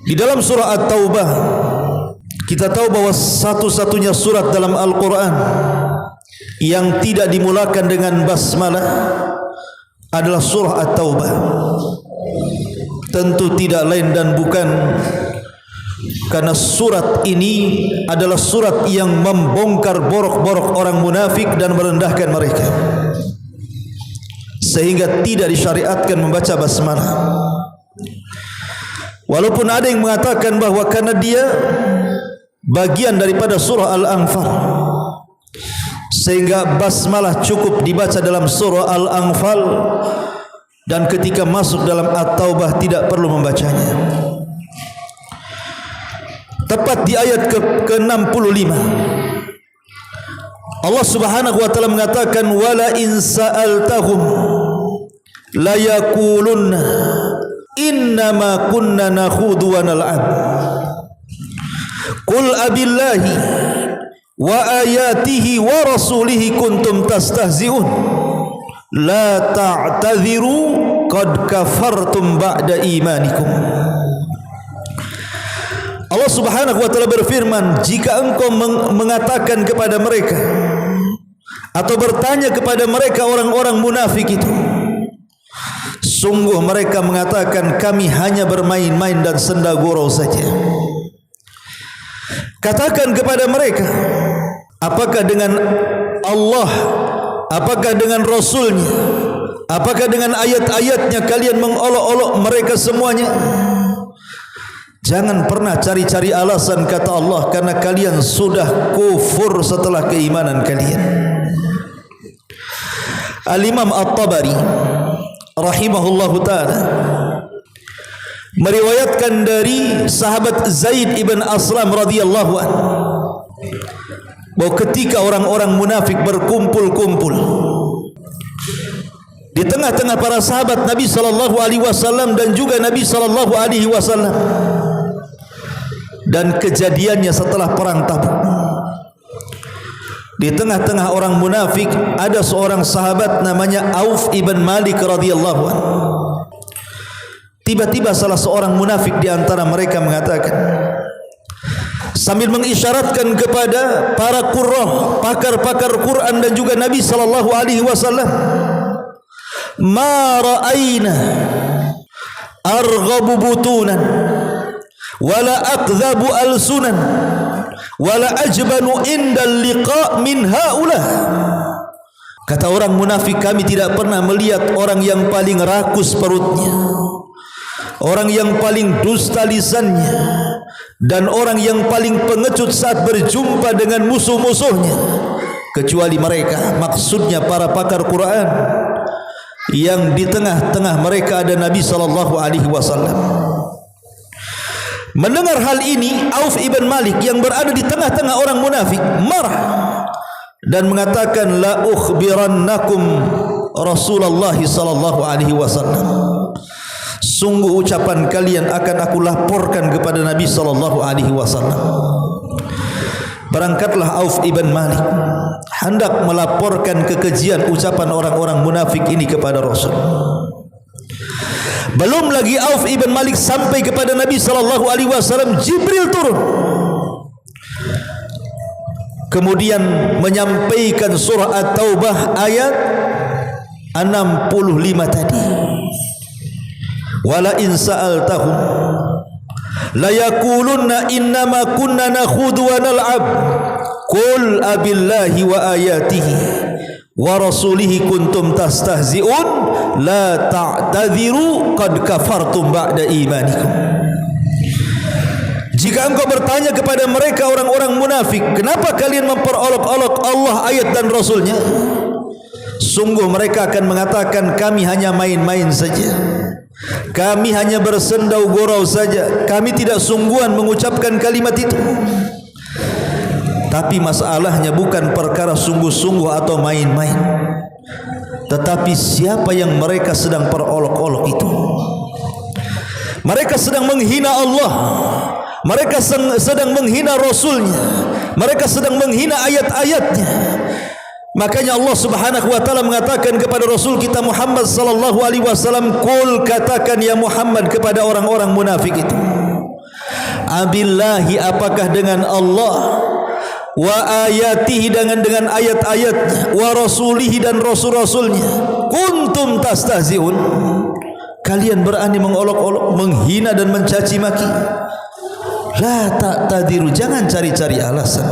Di dalam surah At-Taubah kita tahu bahwa satu-satunya surat dalam Al-Quran yang tidak dimulakan dengan basmalah adalah surah At-Taubah. Tentu tidak lain dan bukan karena surat ini adalah surat yang membongkar borok-borok orang munafik dan merendahkan mereka, sehingga tidak disyariatkan membaca basmalah. Walaupun ada yang mengatakan bahwa karena dia bagian daripada surah Al-Anfal, sehingga basmalah cukup dibaca dalam surah Al-Anfal, dan ketika masuk dalam At-Taubah tidak perlu membacanya. Tepat di ayat ke-65 Allah Subhanahu wa taala mengatakan, wala in sa'altahum la yaqulunna innama kunna nakhudu wa nal'ab qul abillahi wa ayatihi wa rasulihi kuntum tastahzi'un la ta'tadhiru qad kafartum ba'da imanikum. Allah Subhanahu wa taala berfirman, jika engkau mengatakan kepada mereka atau bertanya kepada mereka orang-orang munafik itu, sungguh mereka mengatakan kami hanya bermain-main dan senda gurau saja. Katakan kepada mereka, apakah dengan Allah, apakah dengan Rasulnya, apakah dengan ayat-ayatnya kalian mengolok-olok mereka semuanya? Jangan pernah cari-cari alasan, kata Allah, karena kalian sudah kufur setelah keimanan kalian. Al-Imam At-Tabari rahimahullahu ta'ala meriwayatkan dari sahabat Zaid ibn Aslam radhiyallahu anhu bahwa ketika orang-orang munafik berkumpul-kumpul di tengah-tengah para sahabat Nabi sallallahu alaihi wasallam dan juga Nabi sallallahu alaihi wasallam, dan kejadiannya setelah perang Tabuk, di tengah-tengah orang munafik ada seorang sahabat namanya Auf ibn Malik radhiyallahu anhu. Tiba-tiba salah seorang munafik di antara mereka mengatakan, sambil mengisyaratkan kepada para qurrah, pakar-pakar Quran dan juga Nabi sallallahu alaihi wasallam, ma ra'ayna arghabu butunan wala akdhabu alsunan wala ajbanu indal liqa min haula. Kata orang munafik, kami tidak pernah melihat orang yang paling rakus perutnya, orang yang paling dusta lisannya, dan orang yang paling pengecut saat berjumpa dengan musuh-musuhnya kecuali mereka. Maksudnya para pakar Quran yang di tengah-tengah mereka ada Nabi sallallahu alaihi wasallam. Mendengar hal ini, Auf ibn Malik yang berada di tengah-tengah orang munafik marah dan mengatakan, la ukhbirannakum Rasulullah sallallahu alaihi wasallam. Sungguh ucapan kalian akan aku laporkan kepada Nabi sallallahu alaihi wasallam. Berangkatlah Auf ibn Malik hendak melaporkan kekejian ucapan orang-orang munafik ini kepada Rasul. Belum lagi Auf ibn Malik sampai kepada Nabi sallallahu alaihi wasallam, Jibril turun kemudian menyampaikan surah At-Taubah ayat 65 tadi. Wala in sa'altahum la yaqulunna innama kunna nakhudu wa nal'ab qul abillahi wa ayatihi wa rasulihi kuntum tastahzi'un la ta'tadhiru qad kafartum ba'da imanikum. Jika engkau bertanya kepada mereka orang-orang munafik, kenapa kalian memperolok-olok Allah, ayat dan Rasulnya? Sungguh mereka akan mengatakan kami hanya main-main saja, kami hanya bersendau gurau saja, kami tidak sungguhan mengucapkan kalimat itu. Tapi masalahnya bukan perkara sungguh-sungguh atau main-main, tetapi siapa yang mereka sedang perolok-olok itu. Mereka sedang menghina Allah, Mereka sedang menghina Rasulnya, mereka sedang menghina ayat-ayatnya. Makanya Allah Subhanahu wa taala mengatakan kepada Rasul kita Muhammad sallallahu alaihi wasallam, "Qul," katakan ya Muhammad kepada orang-orang munafik itu, "Abillahi," apakah dengan Allah, "wa ayatihi," dengan ayat-ayatnya, "wa rasulihi," dan rasul-rasulnya, "kuntum tastahzi'un," kalian berani mengolok-olok, menghina dan mencaci maki. La ta'tadiru, jangan cari-cari alasan.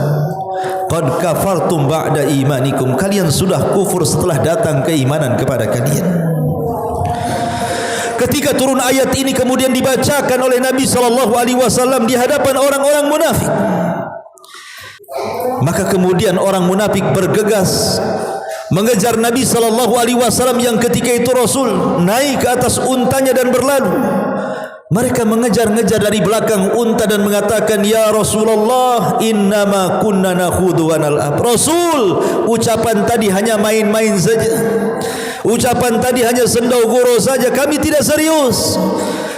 Qad kafartum ba'da imanikum, kalian sudah kufur setelah datang keimanan kepada kalian. Ketika turun ayat ini kemudian dibacakan oleh Nabi sallallahu alaihi wasallam di hadapan orang-orang munafik, maka kemudian orang munafik bergegas mengejar Nabi sallallahu alaihi wasallam yang ketika itu Rasul naik ke atas untanya dan berlalu. Mereka mengejar-ngejar dari belakang unta dan mengatakan, "Ya Rasulullah, innama kunna nakhudu wa nal'ab." Rasul, ucapan tadi hanya main-main saja. Ucapan tadi hanya sendau-gurau saja. Kami tidak serius.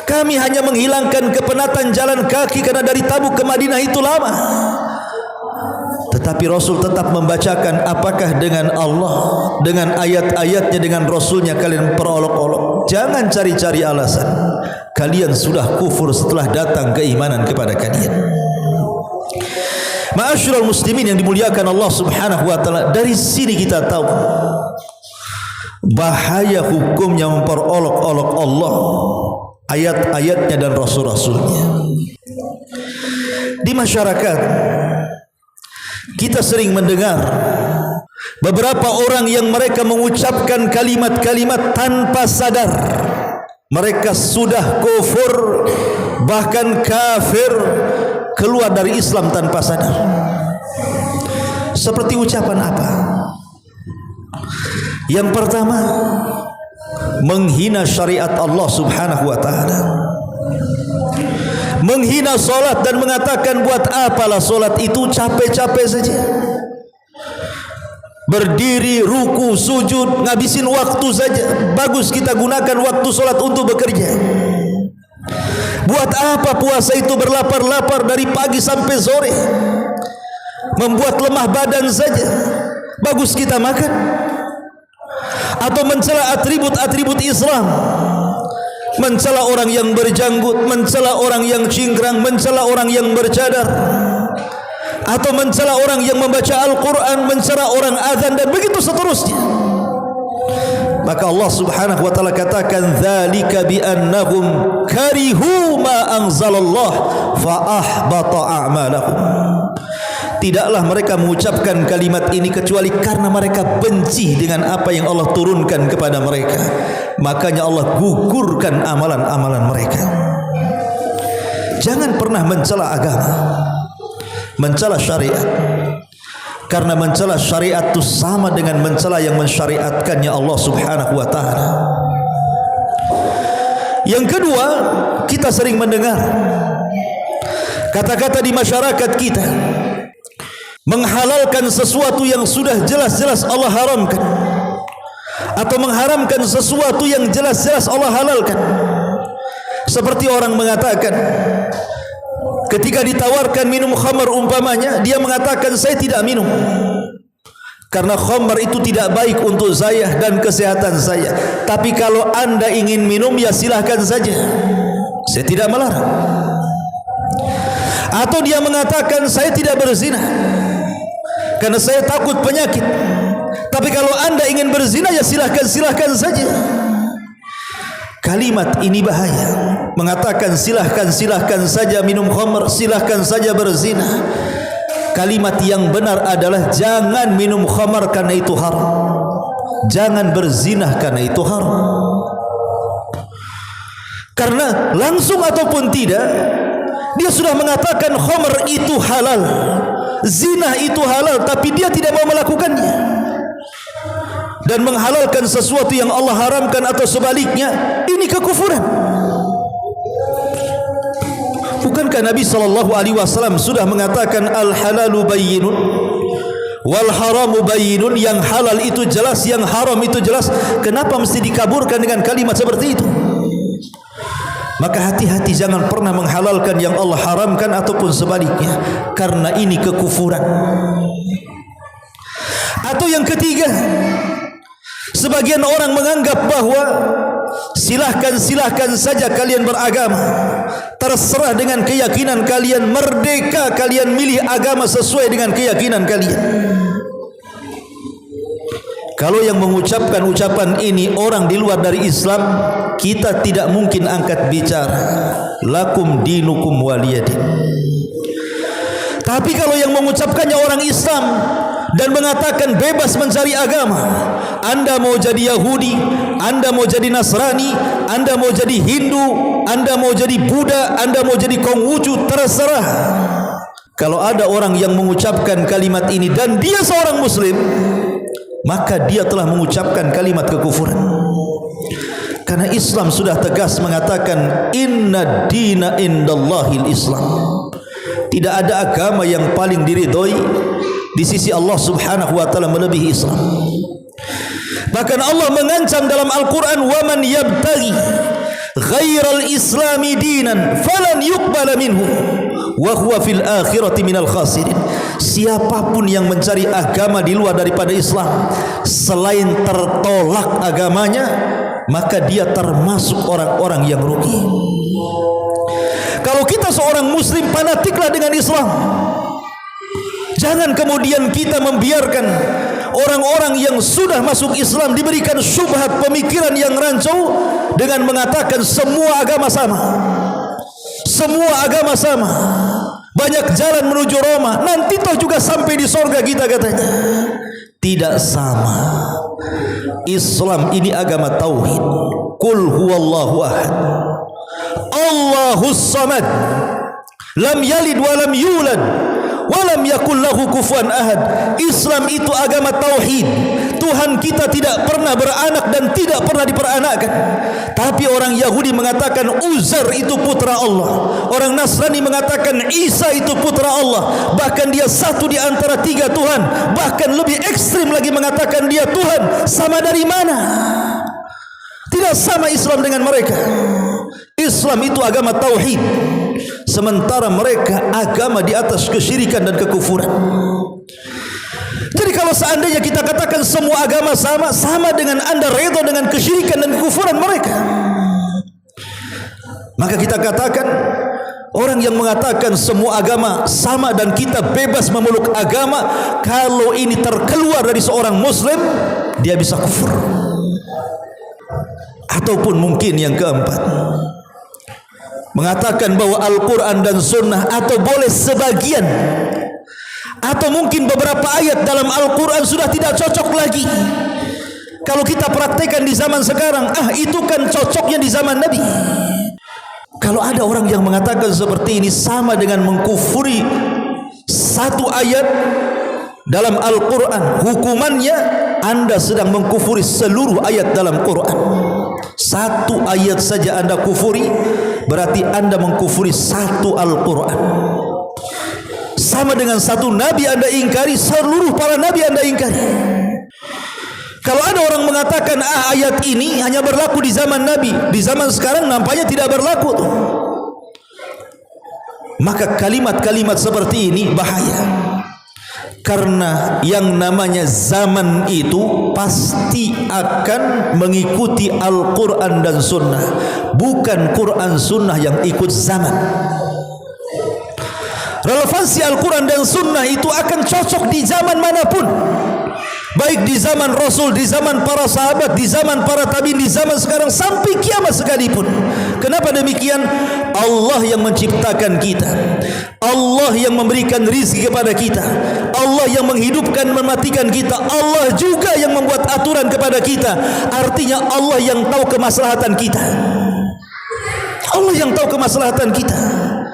Kami hanya menghilangkan kepenatan jalan kaki karena dari Tabuk ke Madinah itu lama. Tetapi Rasul tetap membacakan, apakah dengan Allah, dengan ayat-ayatnya, dengan Rasulnya kalian perolok-olok? Jangan cari-cari alasan. Kalian sudah kufur setelah datang keimanan kepada kalian. Ma'asyiral muslimin yang dimuliakan Allah Subhanahu wa taala, dari sini kita tahu bahaya hukumnya memperolok-olok Allah, ayat-ayatnya dan rasul-rasulnya. Di masyarakat kita sering mendengar beberapa orang yang mereka mengucapkan kalimat-kalimat tanpa sadar mereka sudah kufur, bahkan kafir, keluar dari Islam tanpa sadar. Seperti ucapan apa? Yang pertama, menghina syariat Allah Subhanahu wa taala, menghina solat dan mengatakan, buat apalah solat itu, capek-capek saja, berdiri, ruku, sujud, ngabisin waktu saja. Bagus kita gunakan waktu solat untuk bekerja. Buat apa puasa itu berlapar-lapar dari pagi sampai sore, membuat lemah badan saja. Bagus kita makan. Atau mencela atribut-atribut Islam, mencela orang yang berjanggut, mencela orang yang cingkrang, mencela orang yang bercadar, atau mencela orang yang membaca Al-Quran, mencela orang azan, dan begitu seterusnya. Maka Allah Subhanahu wa taala katakan, dzalika bi annahum karihu ma anzalallah fa ahbata a'malahum. Tidaklah mereka mengucapkan kalimat ini kecuali karena mereka benci dengan apa yang Allah turunkan kepada mereka, makanya Allah gugurkan amalan-amalan mereka. Jangan pernah mencela agama, mencela syariat, karena mencela syariat itu sama dengan mencela yang mensyariatkannya Allah Subhanahu wa taala. Yang kedua, kita sering mendengar kata-kata di masyarakat kita menghalalkan sesuatu yang sudah jelas-jelas Allah haramkan, atau mengharamkan sesuatu yang jelas-jelas Allah halalkan. Seperti orang mengatakan, ketika ditawarkan minum khamar umpamanya, dia mengatakan, saya tidak minum karena khamar itu tidak baik untuk saya dan kesehatan saya. Tapi kalau anda ingin minum, ya silahkan saja, saya tidak melarang. Atau dia mengatakan, saya tidak berzina karena saya takut penyakit. Tapi kalau anda ingin berzina, ya silahkan saja. Kalimat ini bahaya. Mengatakan silahkan saja minum khamr, silahkan saja berzina. Kalimat yang benar adalah jangan minum khamr karena itu haram, jangan berzina karena itu haram. Karena langsung ataupun tidak, dia sudah mengatakan khamr itu halal, zina itu halal, tapi dia tidak mau melakukannya dan menghalalkan sesuatu yang Allah haramkan atau sebaliknya. Ini kekufuran. Bukankah Nabi SAW sudah mengatakan al halalu bayyinun wal haramu bayyinun? Yang halal itu jelas, yang haram itu jelas. Kenapa mesti dikaburkan dengan kalimat seperti itu? Maka hati-hati, jangan pernah menghalalkan yang Allah haramkan ataupun sebaliknya, karena ini kekufuran. Atau yang ketiga, sebagian orang menganggap bahwa silahkan saja kalian beragama, terserah dengan keyakinan kalian, merdeka kalian milih agama sesuai dengan keyakinan kalian. Kalau yang mengucapkan ucapan ini orang di luar dari Islam, kita tidak mungkin angkat bicara. Lakum dinukum waliyadin. Tapi kalau yang mengucapkannya orang Islam dan mengatakan bebas mencari agama, Anda mau jadi Yahudi, Anda mau jadi Nasrani, Anda mau jadi Hindu, Anda mau jadi Buddha, Anda mau jadi Konghucu, terserah. Kalau ada orang yang mengucapkan kalimat ini dan dia seorang Muslim, maka dia telah mengucapkan kalimat kekufuran. Karena Islam sudah tegas mengatakan inna dina indallahil Islam. Tidak ada agama yang paling diridhoi di sisi Allah Subhanahu wa taala melebihi Islam. Bahkan Allah mengancam dalam Al-Qur'an, "Wa man yabtaghi ghairal islami dinan falan yuqbala minhu wa huwa fil akhirati minal khasirin." Siapapun yang mencari agama di luar daripada Islam selain tertolak agamanya, maka dia termasuk orang-orang yang rugi. Kalau kita seorang Muslim, fanatiklah dengan Islam. Jangan kemudian kita membiarkan orang-orang yang sudah masuk Islam diberikan syubhat pemikiran yang rancau dengan mengatakan semua agama sama. Semua agama sama. Banyak jalan menuju Roma, nanti toh juga sampai di sorga kita, katanya. Tidak sama. Islam ini agama tauhid. Qul huwallahu ahad, Allahus samad, lam yalid wa lam yulad wa lam yakul lahu kufuwan ahad. Islam itu agama tauhid. Tuhan kita tidak pernah beranak dan tidak pernah diperanakkan. Tapi orang Yahudi mengatakan Uzair itu putra Allah. Orang Nasrani mengatakan Isa itu putra Allah. Bahkan dia satu di antara tiga Tuhan. Bahkan lebih ekstrim lagi mengatakan dia Tuhan. Sama dari mana? Tidak sama Islam dengan mereka. Islam itu agama tauhid, sementara mereka agama di atas kesyirikan dan kekufuran. Jadi kalau seandainya kita katakan semua agama sama, sama dengan Anda redha dengan kesyirikan dan kekufuran mereka, maka kita katakan orang yang mengatakan semua agama sama dan kita bebas memeluk agama, kalau ini terkeluar dari seorang Muslim, dia bisa kufur. Ataupun mungkin yang keempat, mengatakan bahwa Al-Quran dan Sunnah, atau boleh sebagian, atau mungkin beberapa ayat dalam Al-Quran sudah tidak cocok lagi. Kalau kita praktekkan di zaman sekarang, itu kan cocoknya di zaman Nabi. Kalau ada orang yang mengatakan seperti ini, sama dengan mengkufuri satu ayat dalam Al-Quran. Hukumannya Anda sedang mengkufuri seluruh ayat dalam Quran. Satu ayat saja Anda kufuri, berarti Anda mengkufuri satu Al-Quran. Sama dengan satu Nabi Anda ingkari, seluruh para Nabi Anda ingkari. Kalau ada orang mengatakan ayat ini hanya berlaku di zaman Nabi, di zaman sekarang nampaknya tidak berlaku tuh. Maka kalimat-kalimat seperti ini bahaya. Karena yang namanya zaman itu pasti akan mengikuti Al-Quran dan Sunnah, bukan Quran Sunnah yang ikut zaman. Relevansi Al-Quran dan Sunnah itu akan cocok di zaman manapun, baik di zaman Rasul, di zaman para sahabat, di zaman para tabi'in, di zaman sekarang, sampai kiamat sekalipun. Kenapa demikian? Allah yang menciptakan kita, Allah yang memberikan rizki kepada kita, Allah yang menghidupkan, mematikan kita, Allah juga yang membuat aturan kepada kita. Artinya Allah yang tahu kemaslahatan kita. Allah yang tahu kemaslahatan kita.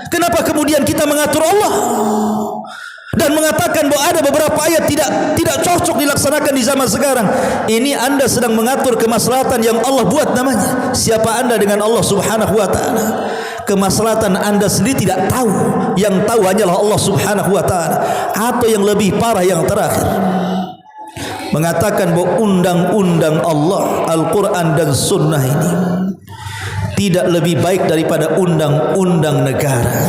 Kenapa kemudian kita mengatur Allah dan mengatakan bahwa ada beberapa ayat tidak cocok dilaksanakan di zaman sekarang? Ini Anda sedang mengatur kemaslahatan yang Allah buat namanya. Siapa Anda dengan Allah Subhanahu wa taala? Kemaslahatan Anda sendiri tidak tahu. Yang tahu hanyalah Allah Subhanahu wa taala. Atau yang lebih parah, yang terakhir, mengatakan bahwa undang-undang Allah, Al-Quran dan Sunnah ini tidak lebih baik daripada undang-undang negara.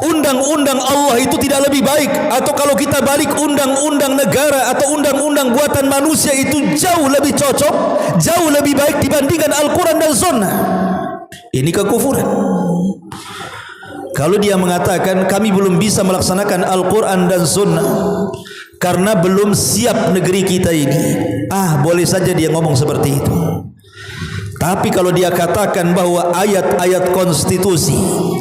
Undang-undang Allah itu tidak lebih baik, atau kalau kita balik, undang-undang negara atau undang-undang buatan manusia itu jauh lebih cocok, jauh lebih baik dibandingkan Al-Quran dan Sunnah. Ini kekufuran. Kalau dia mengatakan kami belum bisa melaksanakan Al-Quran dan Sunnah karena belum siap negeri kita ini, boleh saja dia ngomong seperti itu. Tapi kalau dia katakan bahwa ayat-ayat konstitusi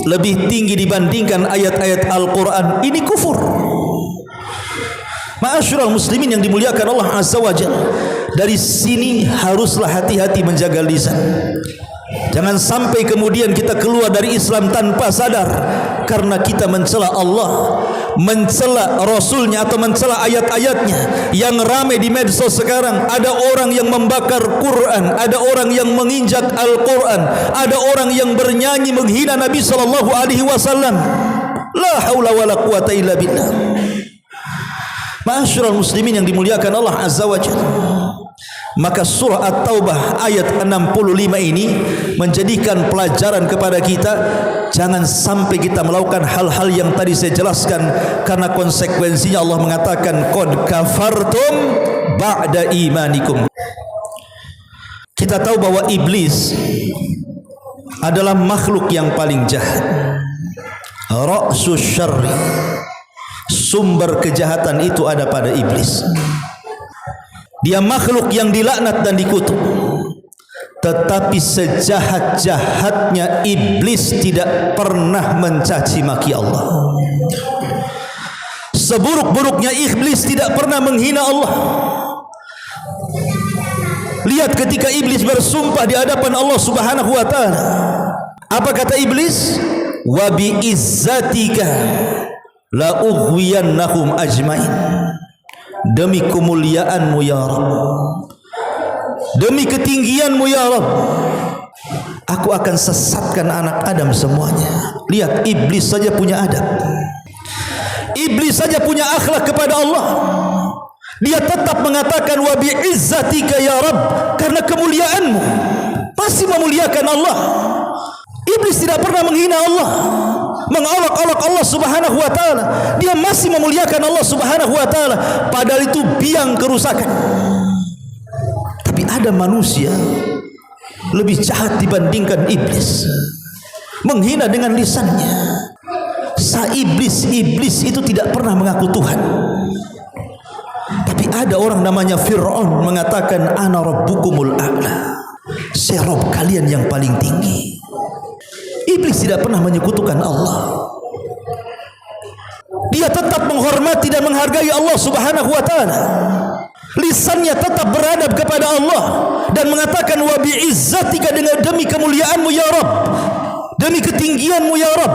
lebih tinggi dibandingkan ayat-ayat Al-Quran, ini kufur. Ma'asyiral muslimin yang dimuliakan Allah Azza wa Jalla, dari sini haruslah hati-hati menjaga lisan. Jangan sampai kemudian kita keluar dari Islam tanpa sadar karena kita mencela Allah, mencela Rasulnya atau mencela ayat-ayatnya. Yang ramai di medsos sekarang, ada orang yang membakar Quran, ada orang yang menginjak Al-Quran, ada orang yang bernyanyi menghina Nabi SAW. La haula wa la quwata illa billah. Ma'asyiral muslimin yang dimuliakan Allah Azza wa Jalla, maka surah At-Taubah ayat 65 ini menjadikan pelajaran kepada kita, jangan sampai kita melakukan hal-hal yang tadi saya jelaskan, karena konsekuensinya Allah mengatakan qad kafartum ba'da imanikum. Kita tahu bahwa iblis adalah makhluk yang paling jahat, ra'sus syarri, sumber kejahatan itu ada pada iblis. Dia makhluk yang dilaknat dan dikutuk. Tetapi sejahat-jahatnya iblis tidak pernah mencaci maki Allah. Seburuk-buruknya iblis tidak pernah menghina Allah. Lihat ketika iblis bersumpah di hadapan Allah Subhanahu wa taala. Apa kata iblis? Wa bi izzatika la ughwiyannahum ajmain. Demi kemuliaanmu ya Rabb, demi ketinggianmu ya Rabb, aku akan sesatkan anak Adam semuanya. Lihat, iblis saja punya adab, iblis saja punya akhlak kepada Allah. Dia tetap mengatakan wa bi izzatika ya Rabb, karena kemuliaanmu, pasti memuliakan Allah. Iblis tidak pernah menghina Allah, mengolok-olok Allah Subhanahu wa taala. Dia masih memuliakan Allah Subhanahu wa taala, padahal itu biang kerusakan. Tapi ada manusia lebih jahat dibandingkan iblis, menghina dengan lisannya. Iblis itu tidak pernah mengaku Tuhan. Tapi ada orang namanya Fir'aun mengatakan ana rabbukumul a'la, saya Rabb kalian yang paling tinggi. Iblis tidak pernah menyekutukan Allah. Dia tetap menghormati dan menghargai Allah Subhanahu wa taala. Lisannya tetap beradab kepada Allah dan mengatakan wa bi izzatika, dengan demi kemuliaanmu ya Rabb, demi ketinggianmu ya Rabb.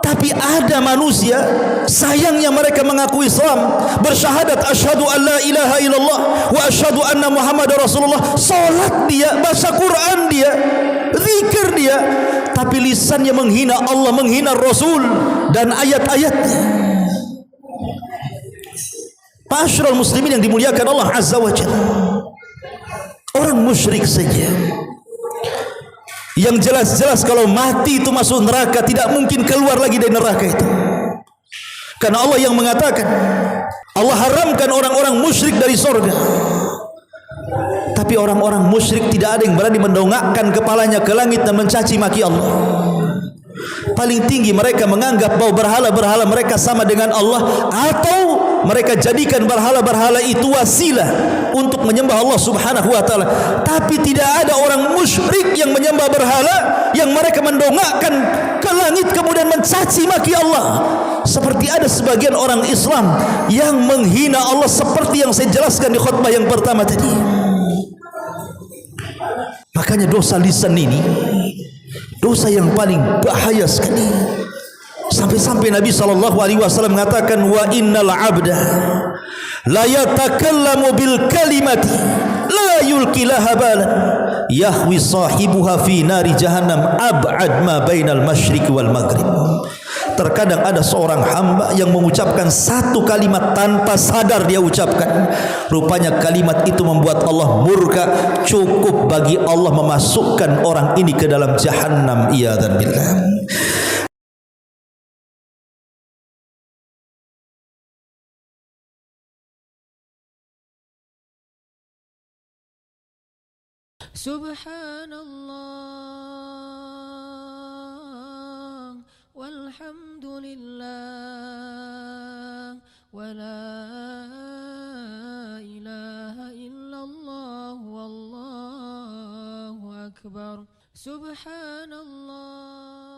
Tapi ada manusia, sayangnya mereka mengaku Islam, bersyahadat asyhadu an la ilaha illallah wa asyhadu anna Muhammadar Rasulullah, salat dia, baca Quran dia, zikir dia, tapi lisannya menghina Allah, menghina Rasul dan ayat-ayatnya. Ma'asyiral muslimin yang dimuliakan Allah Azza wa Jalla, orang musyrik saja yang jelas-jelas kalau mati itu masuk neraka, tidak mungkin keluar lagi dari neraka itu. Karena Allah yang mengatakan, Allah haramkan orang-orang musyrik dari surga. Tapi orang-orang musyrik tidak ada yang berani mendongakkan kepalanya ke langit dan mencaci maki Allah. Paling tinggi mereka menganggap bahwa berhala-berhala mereka sama dengan Allah, atau mereka jadikan berhala-berhala itu wasilah untuk menyembah Allah Subhanahu wa taala. Tapi tidak ada orang musyrik yang menyembah berhala yang mereka mendongakkan ke langit kemudian mencaci maki Allah. Seperti ada sebagian orang Islam yang menghina Allah seperti yang saya jelaskan di khutbah yang pertama tadi. Makanya dosa lisan ini dosa yang paling bahaya sekali. Sampai-sampai Nabi SAW mengatakan wa innal abda la yatakallamu bil kalimati la yulqi laha balan yahwi sahibuha fi nari jahannam ab'ad ma bainal masyriq wal maghrib. terkadang ada seorang hamba yang mengucapkan satu kalimat tanpa sadar dia ucapkan, rupanya kalimat itu membuat Allah murka, cukup bagi Allah memasukkan orang ini ke dalam jahannam. Iyadzan billah. Subhanallah walhamdulillah wa la ilaha illallah wallahu akbar. Subhanallah